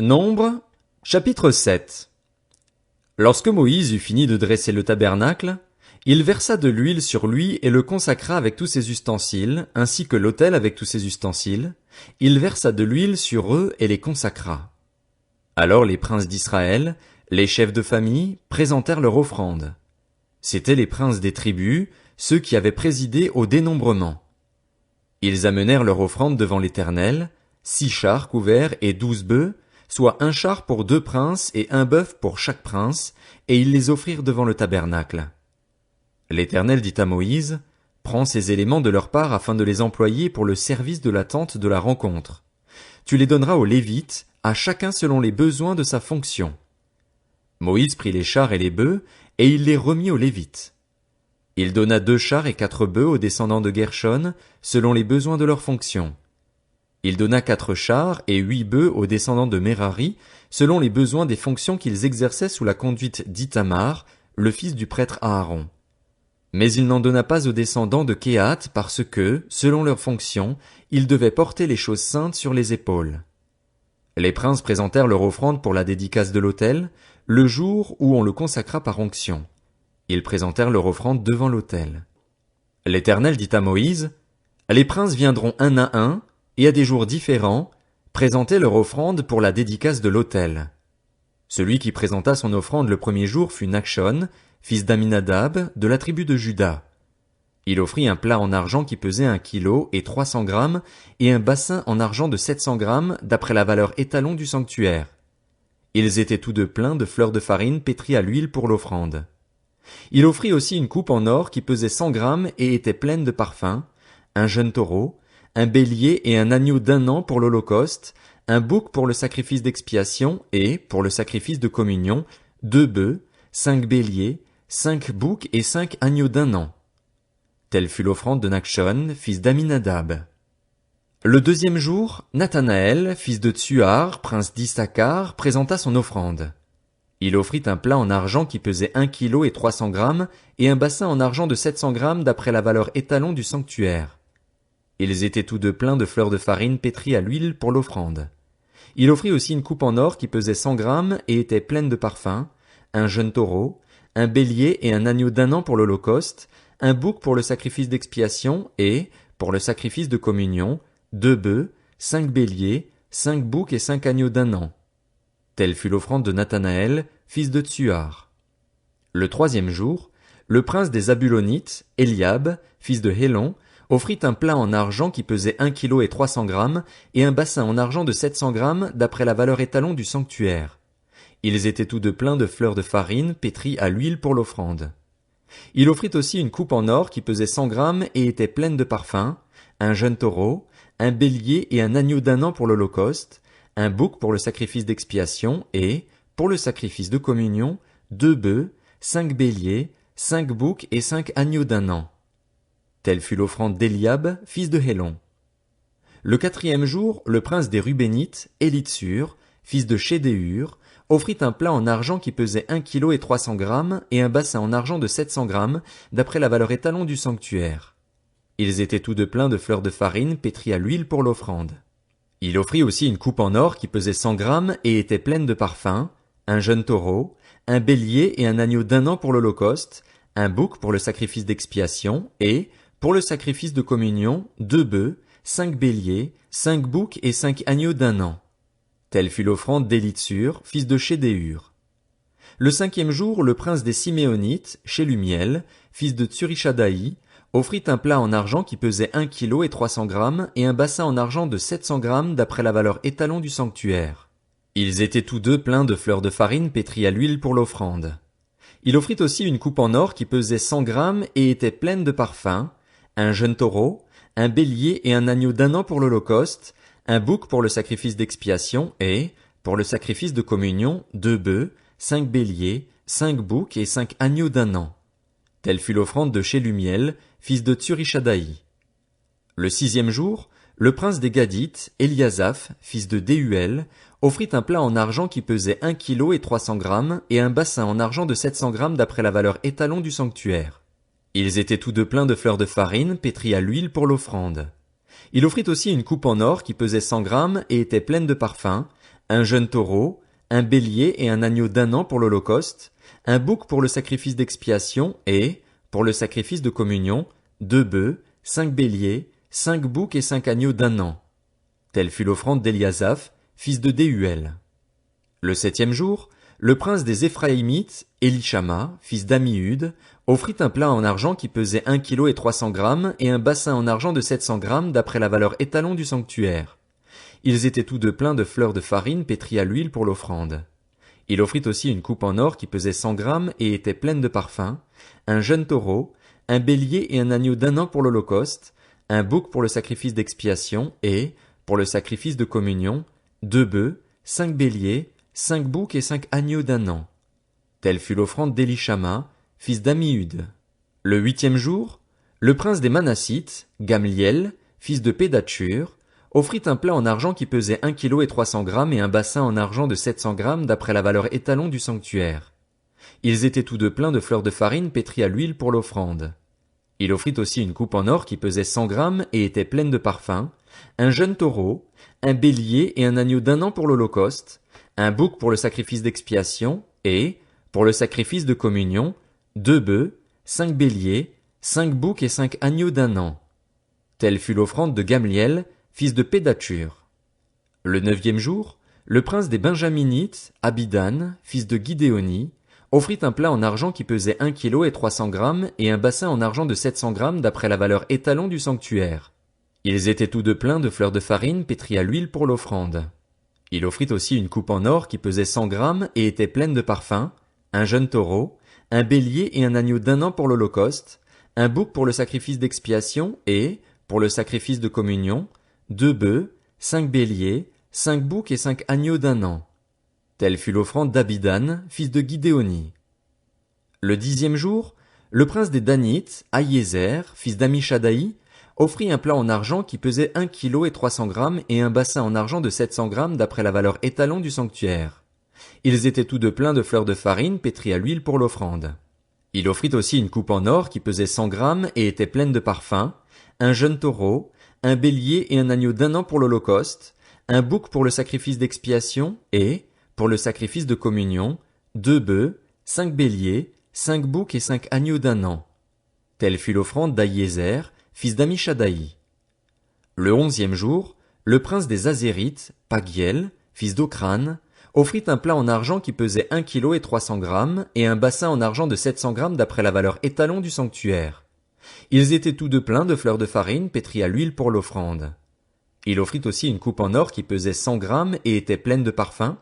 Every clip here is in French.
Nombre, chapitre 7. Lorsque Moïse eut fini de dresser le tabernacle, il versa de l'huile sur lui et le consacra avec tous ses ustensiles, ainsi que l'autel avec tous ses ustensiles. Il versa de l'huile sur eux et les consacra. Alors les princes d'Israël, les chefs de famille, présentèrent leur offrande. C'étaient les princes des tribus, ceux qui avaient présidé au dénombrement. Ils amenèrent leur offrande devant l'Éternel, 6 chars couverts et 12 bœufs, soit 1 char pour 2 princes et 1 bœuf pour chaque prince, et ils les offrirent devant le tabernacle. L'Éternel dit à Moïse, prends ces éléments de leur part afin de les employer pour le service de la tente de la rencontre. Tu les donneras aux Lévites, à chacun selon les besoins de sa fonction. Moïse prit les chars et les bœufs, et il les remit aux Lévites. Il donna 2 chars et 4 bœufs aux descendants de Gershon, selon les besoins de leur fonction. Il donna 4 chars et 8 bœufs aux descendants de Merari, selon les besoins des fonctions qu'ils exerçaient sous la conduite d'Ithamar, le fils du prêtre Aaron. Mais il n'en donna pas aux descendants de Kehath parce que, selon leurs fonctions, ils devaient porter les choses saintes sur les épaules. Les princes présentèrent leur offrande pour la dédicace de l'autel, le jour où on le consacra par onction. Ils présentèrent leur offrande devant l'autel. L'Éternel dit à Moïse, les princes viendront un à un, et à des jours différents, présenter leur offrande pour la dédicace de l'autel. Celui qui présenta son offrande le premier jour fut Nachshon, fils d'Aminadab, de la tribu de Juda. Il offrit un plat en argent qui pesait 1 kilo et 300 grammes, et un bassin en argent de 700 grammes, d'après la valeur étalon du sanctuaire. Ils étaient tous deux pleins de fleurs de farine pétries à l'huile pour l'offrande. Il offrit aussi une coupe en or qui pesait 100 grammes et était pleine de parfums, un jeune taureau, un bélier et un agneau d'1 an pour l'holocauste, un bouc pour le sacrifice d'expiation et, pour le sacrifice de communion, 2 bœufs, 5 béliers, 5 boucs et 5 agneaux d'1 an. Telle fut l'offrande de Nachshon, fils d'Aminadab. Le deuxième jour, Nathanaël, fils de Tsuar, prince d'Issachar, présenta son offrande. Il offrit un plat en argent qui pesait 1 kilo et 300 grammes, et un bassin en argent de 700 grammes d'après la valeur étalon du sanctuaire. Ils étaient tous deux pleins de fleurs de farine pétries à l'huile pour l'offrande. Il offrit aussi une coupe en or qui pesait 100 grammes et était pleine de parfums, un jeune taureau, un bélier et un agneau d'1 an pour l'holocauste, un bouc pour le sacrifice d'expiation et, pour le sacrifice de communion, 2 bœufs, 5 béliers, 5 boucs et 5 agneaux d'1 an. Telle fut l'offrande de Nathanaël, fils de Tsuar. Le troisième jour, le prince des Zabulonites, Eliab, fils de Hélon, offrit un plat en argent qui pesait 1 kilo et 300 grammes, et un bassin en argent de 700 grammes d'après la valeur étalon du sanctuaire. Ils étaient tous deux pleins de fleurs de farine pétries à l'huile pour l'offrande. Il offrit aussi une coupe en or qui pesait 100 grammes et était pleine de parfums, un jeune taureau, un bélier et un agneau d'1 an pour l'holocauste, un bouc pour le sacrifice d'expiation et, pour le sacrifice de communion, 2 bœufs, 5 béliers, 5 boucs et 5 agneaux d'1 an. Telle fut l'offrande d'Eliab, fils de Hélon. Le quatrième jour, le prince des Rubénites, Élitsur, fils de Chédéur, offrit un plat en argent qui pesait 1 kilo et 300 grammes et un bassin en argent de 700 grammes, d'après la valeur étalon du sanctuaire. Ils étaient tous deux pleins de fleurs de farine pétries à l'huile pour l'offrande. Il offrit aussi une coupe en or qui pesait 100 grammes et était pleine de parfums, un jeune taureau, un bélier et un agneau d'1 an pour l'holocauste, un bouc pour le sacrifice d'expiation et, pour le sacrifice de communion, 2 bœufs, 5 béliers, 5 boucs et 5 agneaux d'1 an. Telle fut l'offrande d'Élitsur, fils de Chédéur. Le cinquième jour, le prince des Siméonites, Shelumiel, fils de Tsurishadaï, offrit un plat en argent qui pesait 1 kilo et 300 grammes et un bassin en argent de 700 grammes d'après la valeur étalon du sanctuaire. Ils étaient tous deux pleins de fleurs de farine pétries à l'huile pour l'offrande. Il offrit aussi une coupe en or qui pesait 100 grammes et était pleine de parfums, un jeune taureau, un bélier et un agneau d'1 an pour l'holocauste, un bouc pour le sacrifice d'expiation et, pour le sacrifice de communion, 2 bœufs, 5 béliers, 5 boucs et 5 agneaux d'1 an. Telle fut l'offrande de Shelumiel, fils de Tsurishadaï. Le sixième jour, le prince des Gadites, Eliasaph, fils de Déhuel, offrit un plat en argent qui pesait 1 kilo et 300 grammes et un bassin en argent de 700 grammes d'après la valeur étalon du sanctuaire. Ils étaient tous deux pleins de fleurs de farine pétries à l'huile pour l'offrande. Il offrit aussi une coupe en or qui pesait 100 grammes et était pleine de parfums, un jeune taureau, un bélier et un agneau d'un an pour l'holocauste, un bouc pour le sacrifice d'expiation et, pour le sacrifice de communion, 2 bœufs, 5 béliers, 5 boucs et 5 agneaux d'un an. Telle fut l'offrande d'Éliasaph, fils de Déhuel. Le 7e jour, le prince des Éphraïmites, Élishama, fils d'Ammihuд, offrit un plat en argent qui pesait 1 kilo et 300 grammes et un bassin en argent de 700 grammes d'après la valeur étalon du sanctuaire. Ils étaient tous deux pleins de fleurs de farine pétries à l'huile pour l'offrande. Il offrit aussi une coupe en or qui pesait 100 grammes et était pleine de parfums, un jeune taureau, un bélier et un agneau d'un an pour l'holocauste, un bouc pour le sacrifice d'expiation et, pour le sacrifice de communion, 2 bœufs, 5 béliers, 5 boucs et 5 agneaux d'un an. Telle fut l'offrande d'Élishama, fils d'Ammihud. Le 8e jour, le prince des Manassites, Gamliel, fils de Pédatsur, offrit un plat en argent qui pesait 1 kilo et 300 grammes et un bassin en argent de 700 grammes d'après la valeur étalon du sanctuaire. Ils étaient tous deux pleins de fleurs de farine pétries à l'huile pour l'offrande. Il offrit aussi une coupe en or qui pesait 100 grammes et était pleine de parfums, un jeune taureau, un bélier et un agneau d'un an pour l'holocauste, un bouc pour le sacrifice d'expiation et, pour le sacrifice de communion, 2 bœufs, 5 béliers, 5 boucs et 5 agneaux d'un an. Telle fut l'offrande de Gamliel, fils de Pédatsur. Le 9e jour, le prince des Benjaminites, Abidan, fils de Gidéoni, offrit un plat en argent qui pesait 1 kilo et 300 grammes et un bassin en argent de 700 grammes d'après la valeur étalon du sanctuaire. Ils étaient tous deux pleins de fleurs de farine pétries à l'huile pour l'offrande. Il offrit aussi une coupe en or qui pesait 100 grammes et était pleine de parfums, un jeune taureau, un bélier et un agneau d'un an pour l'holocauste, un bouc pour le sacrifice d'expiation et, pour le sacrifice de communion, 2 bœufs, 5 béliers, 5 boucs et 5 agneaux d'un an. Telle fut l'offrande d'Abidan, fils de Gidéoni. Le 10e jour, le prince des Danites, Ahiézer, fils d'Amishadaï, offrit un plat en argent qui pesait 1 kilo et 300 grammes et un bassin en argent de 700 grammes d'après la valeur étalon du sanctuaire. Ils étaient tous deux pleins de fleurs de farine pétries à l'huile pour l'offrande. Il offrit aussi une coupe en or qui pesait 100 grammes et était pleine de parfums, un jeune taureau, un bélier et un agneau d'un an pour l'holocauste, un bouc pour le sacrifice d'expiation et, pour le sacrifice de communion, 2 bœufs, 5 béliers, 5 boucs et 5 agneaux d'un an. Telle fut l'offrande d'Ahiézer, fils d'Amishadaï. Le 11e jour, le prince des Azérites, Pagiel, fils d'Ocran, offrit un plat en argent qui pesait 1 kilo et 300 grammes et un bassin en argent de 700 grammes d'après la valeur étalon du sanctuaire. Ils étaient tous deux pleins de fleurs de farine pétries à l'huile pour l'offrande. Il offrit aussi une coupe en or qui pesait 100 grammes et était pleine de parfums,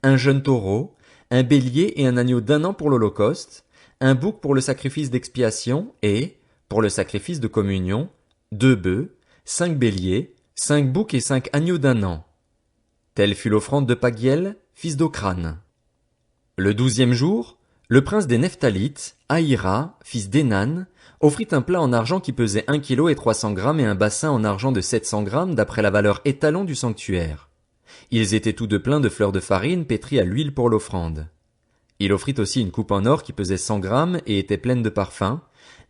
un jeune taureau, un bélier et un agneau d'un an pour l'holocauste, un bouc pour le sacrifice d'expiation et, pour le sacrifice de communion, 2 bœufs, 5 béliers, 5 boucs et 5 agneaux d'un an. Telle fut l'offrande de Pagiel, fils d'Ocran. Le 12e jour, le prince des Nephtalites, Ahira, fils d'Énan, offrit un plat en argent qui pesait 1 kilo et 300 grammes et un bassin en argent de 700 grammes d'après la valeur étalon du sanctuaire. Ils étaient tous deux pleins de fleurs de farine pétries à l'huile pour l'offrande. Il offrit aussi une coupe en or qui pesait 100 grammes et était pleine de parfums,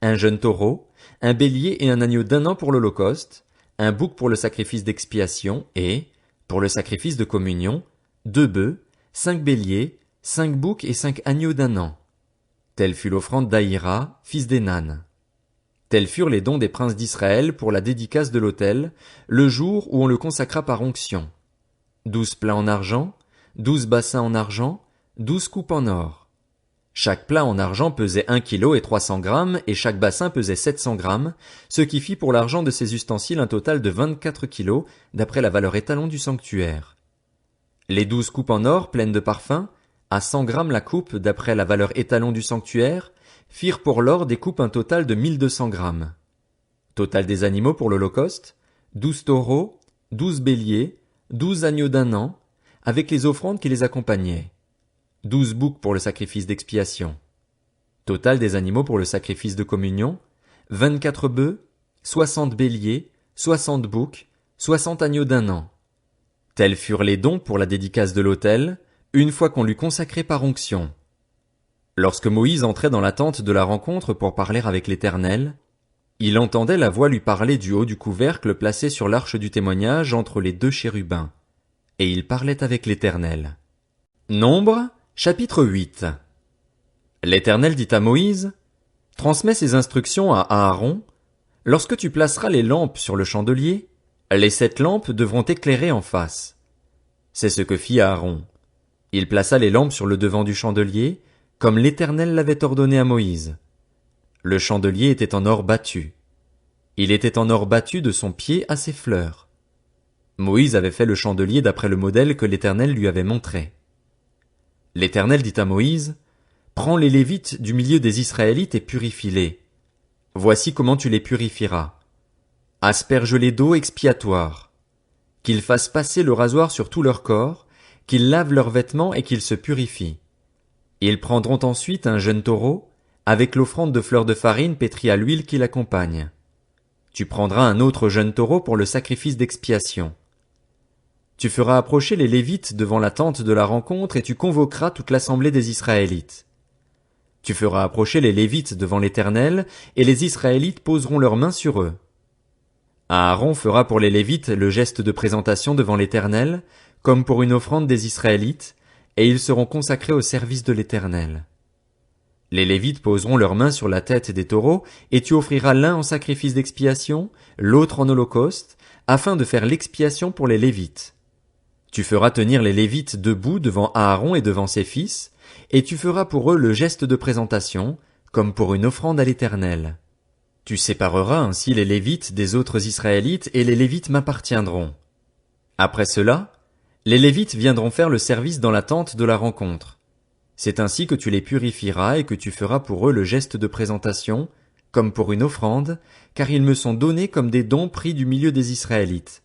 un jeune taureau, un bélier et un agneau d'un an pour l'holocauste, un bouc pour le sacrifice d'expiation et, pour le sacrifice de communion, 2 bœufs, 5 béliers, 5 boucs et 5 agneaux d'un an. Telle fut l'offrande d'Ahira, fils d'Énan. Tels furent les dons des princes d'Israël pour la dédicace de l'autel, le jour où on le consacra par onction. 12 plats en argent, 12 bassins en argent, 12 coupes en or. Chaque plat en argent pesait 1 kilo et 300 grammes et chaque bassin pesait 700 grammes, ce qui fit pour l'argent de ces ustensiles un total de 24 kilos d'après la valeur étalon du sanctuaire. Les 12 coupes en or pleines de parfums, à 100 grammes la coupe d'après la valeur étalon du sanctuaire, firent pour l'or des coupes un total de 1200 grammes. Total des animaux pour l'holocauste, 12 taureaux, 12 béliers, 12 agneaux d'un an, avec les offrandes qui les accompagnaient. 12 boucs pour le sacrifice d'expiation. Total des animaux pour le sacrifice de communion, 24 bœufs, 60 béliers, 60 boucs, 60 agneaux d'un an. Tels furent les dons pour la dédicace de l'autel, une fois qu'on l'eut consacré par onction. Lorsque Moïse entrait dans la tente de la rencontre pour parler avec l'Éternel, il entendait la voix lui parler du haut du couvercle placé sur l'arche du témoignage entre les 2 chérubins. et il parlait avec l'Éternel. Nombre, chapitre 8. L'Éternel dit à Moïse, transmets ces instructions à Aaron. Lorsque tu placeras les lampes sur le chandelier, les 7 lampes devront éclairer en face. C'est ce que fit Aaron. Il plaça les lampes sur le devant du chandelier, comme l'Éternel l'avait ordonné à Moïse. Le chandelier était en or battu. Il était en or battu de son pied à ses fleurs. Moïse avait fait le chandelier d'après le modèle que l'Éternel lui avait montré. L'Éternel dit à Moïse, prends les Lévites du milieu des Israélites et purifie-les. Voici comment tu les purifieras. Asperge-les d'eau expiatoire. Qu'ils fassent passer le rasoir sur tout leur corps, qu'ils lavent leurs vêtements et qu'ils se purifient. Ils prendront ensuite un jeune taureau, avec l'offrande de fleurs de farine pétrie à l'huile qui l'accompagne. Tu prendras un autre jeune taureau pour le sacrifice d'expiation. Tu feras approcher les Lévites devant la tente de la rencontre et tu convoqueras toute l'assemblée des Israélites. Tu feras approcher les Lévites devant l'Éternel, et les Israélites poseront leurs mains sur eux. Aaron fera pour les Lévites le geste de présentation devant l'Éternel, comme pour une offrande des Israélites, et ils seront consacrés au service de l'Éternel. Les Lévites poseront leurs mains sur la tête des taureaux, et tu offriras l'un en sacrifice d'expiation, l'autre en holocauste, afin de faire l'expiation pour les Lévites. Tu feras tenir les Lévites debout devant Aaron et devant ses fils, et tu feras pour eux le geste de présentation, comme pour une offrande à l'Éternel. Tu sépareras ainsi les Lévites des autres Israélites, et les Lévites m'appartiendront. Après cela, les Lévites viendront faire le service dans la tente de la rencontre. C'est ainsi que tu les purifieras et que tu feras pour eux le geste de présentation, comme pour une offrande, car ils me sont donnés comme des dons pris du milieu des Israélites.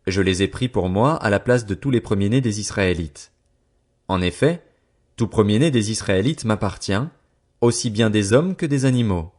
Je les ai pris pour moi à la place de tous les premiers-nés des Israélites. En effet, tout premier-né des Israélites m'appartient, aussi bien des hommes que des animaux.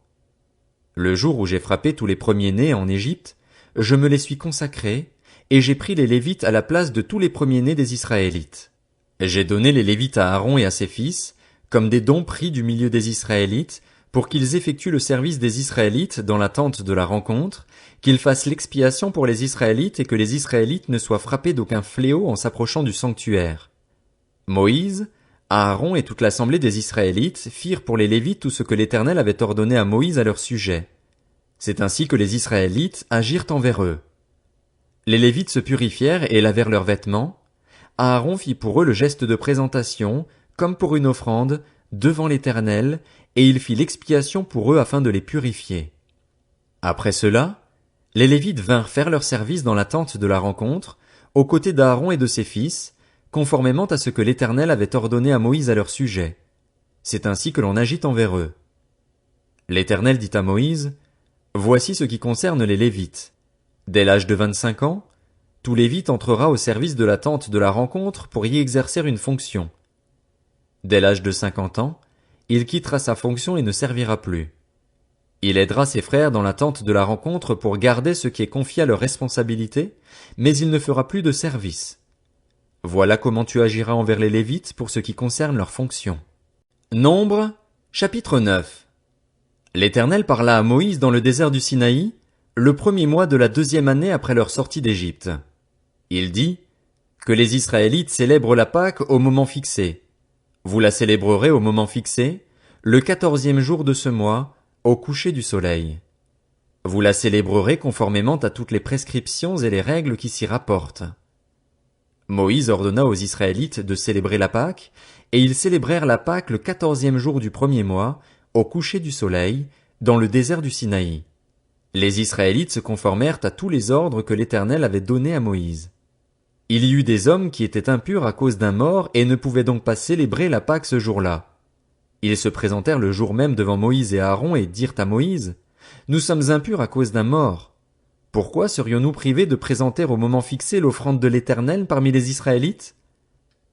Le jour où j'ai frappé tous les premiers-nés en Égypte, je me les suis consacrés, et j'ai pris les Lévites à la place de tous les premiers-nés des Israélites. J'ai donné les Lévites à Aaron et à ses fils, comme des dons pris du milieu des Israélites, pour qu'ils effectuent le service des Israélites dans la tente de la rencontre, qu'ils fassent l'expiation pour les Israélites et que les Israélites ne soient frappés d'aucun fléau en s'approchant du sanctuaire. Moïse, Aaron et toute l'assemblée des Israélites firent pour les Lévites tout ce que l'Éternel avait ordonné à Moïse à leur sujet. C'est ainsi que les Israélites agirent envers eux. Les Lévites se purifièrent et lavèrent leurs vêtements. Aaron fit pour eux le geste de présentation, comme pour une offrande, devant l'Éternel, et il fit l'expiation pour eux afin de les purifier. Après cela, les Lévites vinrent faire leur service dans la tente de la rencontre, aux côtés d'Aaron et de ses fils, conformément à ce que l'Éternel avait ordonné à Moïse à leur sujet. C'est ainsi que l'on agit envers eux. L'Éternel dit à Moïse, voici ce qui concerne les Lévites. Dès l'âge de 25 ans, tout Lévite entrera au service de la tente de la rencontre pour y exercer une fonction. Dès l'âge de 50 ans, il quittera sa fonction et ne servira plus. Il aidera ses frères dans la tente de la rencontre pour garder ce qui est confié à leur responsabilité, mais il ne fera plus de service. Voilà comment tu agiras envers les Lévites pour ce qui concerne leur fonction. Nombre, chapitre 9. L'Éternel parla à Moïse dans le désert du Sinaï, le premier mois de la 2e année après leur sortie d'Égypte. Il dit, que les Israélites célèbrent la Pâque au moment fixé. Vous la célébrerez au moment fixé, le 14e jour de ce mois, au coucher du soleil. Vous la célébrerez conformément à toutes les prescriptions et les règles qui s'y rapportent. Moïse ordonna aux Israélites de célébrer la Pâque, et ils célébrèrent la Pâque le 14e jour du premier mois, au coucher du soleil, dans le désert du Sinaï. Les Israélites se conformèrent à tous les ordres que l'Éternel avait donnés à Moïse. Il y eut des hommes qui étaient impurs à cause d'un mort et ne pouvaient donc pas célébrer la Pâque ce jour-là. Ils se présentèrent le jour même devant Moïse et Aaron et dirent à Moïse, « Nous sommes impurs à cause d'un mort. Pourquoi serions-nous privés de présenter au moment fixé l'offrande de l'Éternel parmi les Israélites ?»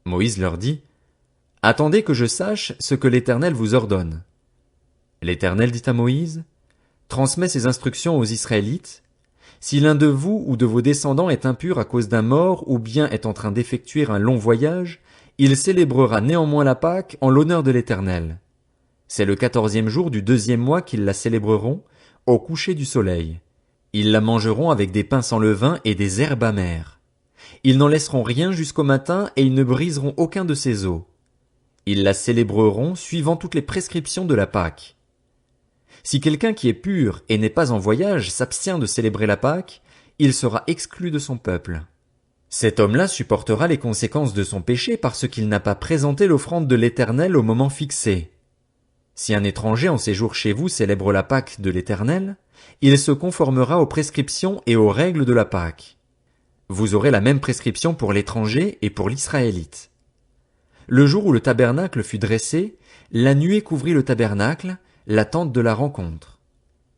Moïse leur dit, « Attendez que je sache ce que l'Éternel vous ordonne. » L'Éternel dit à Moïse, « Transmets ces instructions aux Israélites. Si l'un de vous ou de vos descendants est impur à cause d'un mort ou bien est en train d'effectuer un long voyage, il célébrera néanmoins la Pâque en l'honneur de l'Éternel. C'est le 14e jour du 2e mois qu'ils la célébreront, au coucher du soleil. Ils la mangeront avec des pains sans levain et des herbes amères. Ils n'en laisseront rien jusqu'au matin et ils ne briseront aucun de ses os. Ils la célébreront suivant toutes les prescriptions de la Pâque. Si quelqu'un qui est pur et n'est pas en voyage s'abstient de célébrer la Pâque, il sera exclu de son peuple. Cet homme-là supportera les conséquences de son péché parce qu'il n'a pas présenté l'offrande de l'Éternel au moment fixé. Si un étranger en séjour chez vous célèbre la Pâque de l'Éternel, il se conformera aux prescriptions et aux règles de la Pâque. Vous aurez la même prescription pour l'étranger et pour l'Israélite. Le jour où le tabernacle fut dressé, la nuée couvrit le tabernacle, la tente de la rencontre.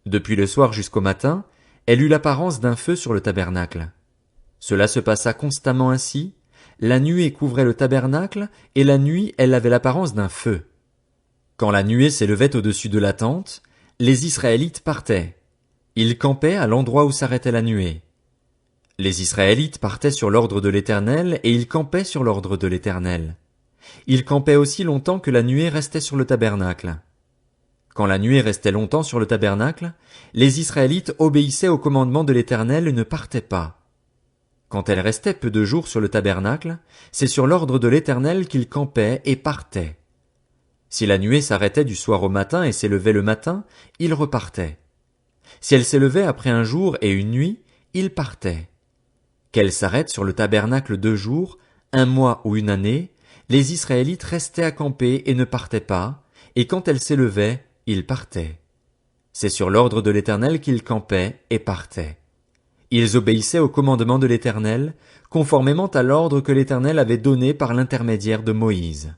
Depuis le soir jusqu'au matin, elle eut l'apparence d'un feu sur le tabernacle. Cela se passa constamment ainsi, la nuée couvrait le tabernacle, et la nuit elle avait l'apparence d'un feu. Quand la nuée s'élevait au-dessus de la tente, les Israélites partaient. Ils campaient à l'endroit où s'arrêtait la nuée. Les Israélites partaient sur l'ordre de l'Éternel, et ils campaient sur l'ordre de l'Éternel. Ils campaient aussi longtemps que la nuée restait sur le tabernacle. Quand la nuée restait longtemps sur le tabernacle, les Israélites obéissaient au commandement de l'Éternel et ne partaient pas. Quand elle restait peu de jours sur le tabernacle, c'est sur l'ordre de l'Éternel qu'ils campaient et partaient. Si la nuée s'arrêtait du soir au matin et s'élevait le matin, ils repartaient. Si elle s'élevait après un jour et une nuit, ils partaient. Qu'elle s'arrête sur le tabernacle 2 jours, 1 mois ou une année, les Israélites restaient à camper et ne partaient pas, et quand elle s'élevait, ils partaient. C'est sur l'ordre de l'Éternel qu'ils campaient et partaient. Ils obéissaient au commandement de l'Éternel, conformément à l'ordre que l'Éternel avait donné par l'intermédiaire de Moïse.